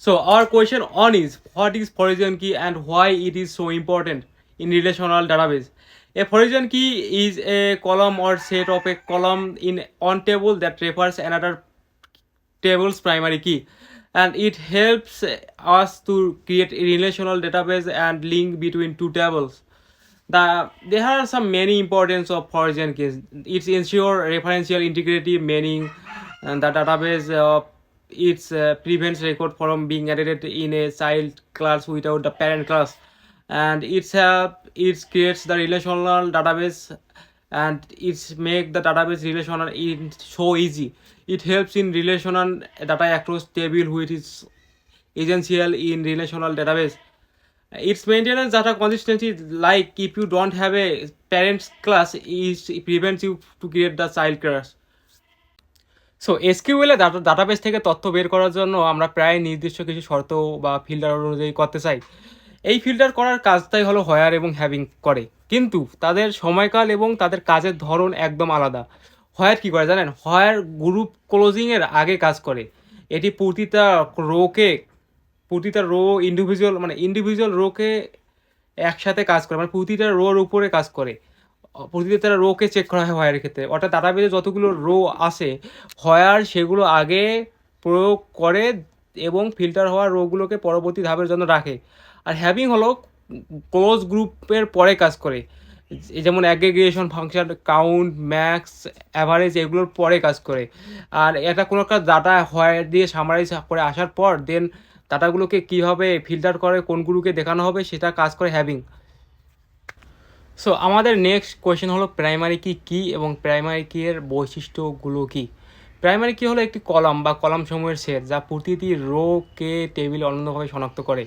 So our question on is, what is foreign key and why it is so important in relational database? A foreign key is a column or set of a column in one table that refers another table's primary key, and it helps us to create a relational database and link between two tables. There are some many importance of foreign keys. It ensure referential integrity, meaning the database it prevents record from being added in a child class without the parent class, and it creates the relational database, and it's make the database relational in so easy. It helps in relational data across table, which is essential in relational database. Its maintenance data consistency, like if you don't have a parents class, it prevents you to create the child class. So SQL A database থেকে তথ্য বের করার জন্য আমরা প্রায় নির্দিষ্ট কিছু শর্ত বা ফিল্টার অনুযায়ী করতে চাই। এই ফিল্টার করার কাজটাই হলো হোয়ার এবং হ্যাভিং করে, কিন্তু তাদের সময়কাল এবং তাদের কাজের ধরন একদম আলাদা। হোয়ার কী করে জানেন? হোয়ার গ্রুপ ক্লোজিংয়ের আগে কাজ করে। এটি প্রতিটা রো ইন্ডিভিজুয়াল রোকে একসাথে কাজ করে, মানে প্রতিটা রোর উপরে কাজ করে। প্রতিটা রোকে চেক করা হয় হোয়ারের ক্ষেত্রে, অর্থাৎ ডাটাবেজে যতগুলো রো আছে হোয়ার সেগুলো আগে প্রয়োগ করে এবং ফিল্টার হওয়া রোগুলোকে পরবর্তী ধাপের জন্য রাখে। আর হ্যাভিং হলো ক্লোজ গ্রুপের পরে কাজ করে, যেমন aggregation function, count, max, average এগুলোর পরে কাজ করে। আর এটা কোনো একটা ডাটা হোয়ার দিয়ে সামারাইজ করে আসার পর দেন ডাটাগুলোকে কীভাবে ফিল্টার করে কোনগুলোকে দেখানো হবে সেটা কাজ করে হ্যাভিং। সো আমাদের নেক্সট কোয়েশ্চেন হলো প্রাইমারি কি কী এবং প্রাইমারি কি এর বৈশিষ্ট্যগুলো কী। প্রাইমারি কি হলো একটি কলাম বা কলামসমূহের সেট যা প্রতিটি রোকে টেবিল অনন্যভাবে শনাক্ত করে।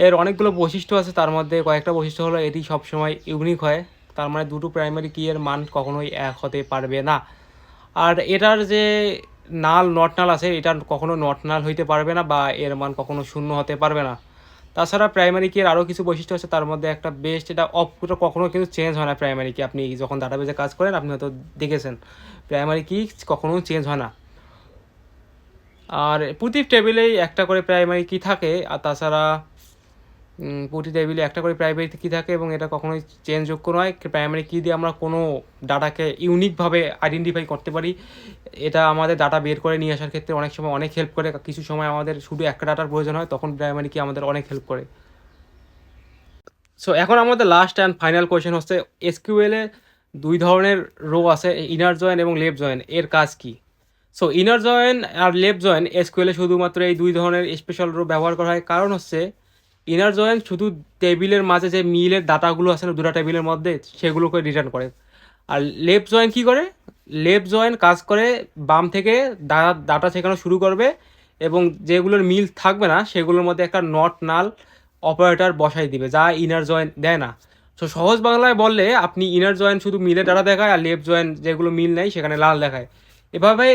এর অনেকগুলো বৈশিষ্ট্য আছে, তার মধ্যে কয়েকটা বৈশিষ্ট্য হলো এটি সবসময় ইউনিক হয়, তার মানে দুটো প্রাইমারি কি এর মান কখনোই এক হতে পারবে না। আর এটার যে নট নাল আছে, এটা কখনো নট নাল হইতে পারবে না বা এর মান কখনো শূন্য হতে পারবে না। তাছাড়া প্রাইমারি কি এর আরও কিছু বৈশিষ্ট্য আছে, তার মধ্যে একটা বেস্ট, এটা কখনো কিন্তু চেঞ্জ হয় না। প্রাইমারি কি আপনি যখন ডাটাবেজে কাজ করেন আপনি হয়তো দেখেছেন প্রাইমারি কি কখনো চেঞ্জ হয় না। আর প্রতি টেবিলেই একটা করে প্রাইমারি কি থাকে, আর তাছাড়া প্রতি টেবিলে একটা করে প্রাইমারি কি থাকে এবং এটা কখনোই চেঞ্জযোগ্য নয়। প্রাইমারি কি দিয়ে আমরা কোনো ডাটাকে ইউনিকভাবে আইডেন্টিফাই করতে পারি। এটা আমাদের ডাটা বের করে নিয়ে আসার ক্ষেত্রে অনেক সময় অনেক হেল্প করে। কিছু সময় আমাদের শুধু একটা ডাটার প্রয়োজন হয়, তখন প্রাইমারি কি আমাদের অনেক হেল্প করে। সো এখন আমাদের লাস্ট অ্যান্ড ফাইনাল কোয়েশ্চেন হচ্ছে, এসকিউএলে দুই ধরনের রো আছে, ইনার জয়েন এবং লেফট জয়েন, এর কাজ কী? সো ইনার জয়েন আর লেফট জয়েন এসকিউএলে শুধুমাত্র এই দুই ধরনের স্পেশাল রো ব্যবহার করা হয়, কারণ হচ্ছে ইনার জয়েন শুধু টেবিলের মাঝে যে মিলের ডাটাগুলো আছে না দুটা টেবিলের মধ্যে, সেগুলোকে রিটার্ন করে। আর লেফট জয়েন কী করে? লেফট জয়েন কাজ করে বাম থেকে ডাটা শেখানো শুরু করবে এবং যেগুলোর মিল থাকবে না সেগুলোর মধ্যে একটা নট নাল অপারেটর বসাই দিবে, যা ইনার জয়েন দেয় না। সো সহজ বাংলায় বললে আপনি ইনার জয়েন শুধু মিলে ডাটা দেখায়, আর লেফট জয়েন যেগুলো মিল নেই সেখানে লাল দেখায়। এভাবে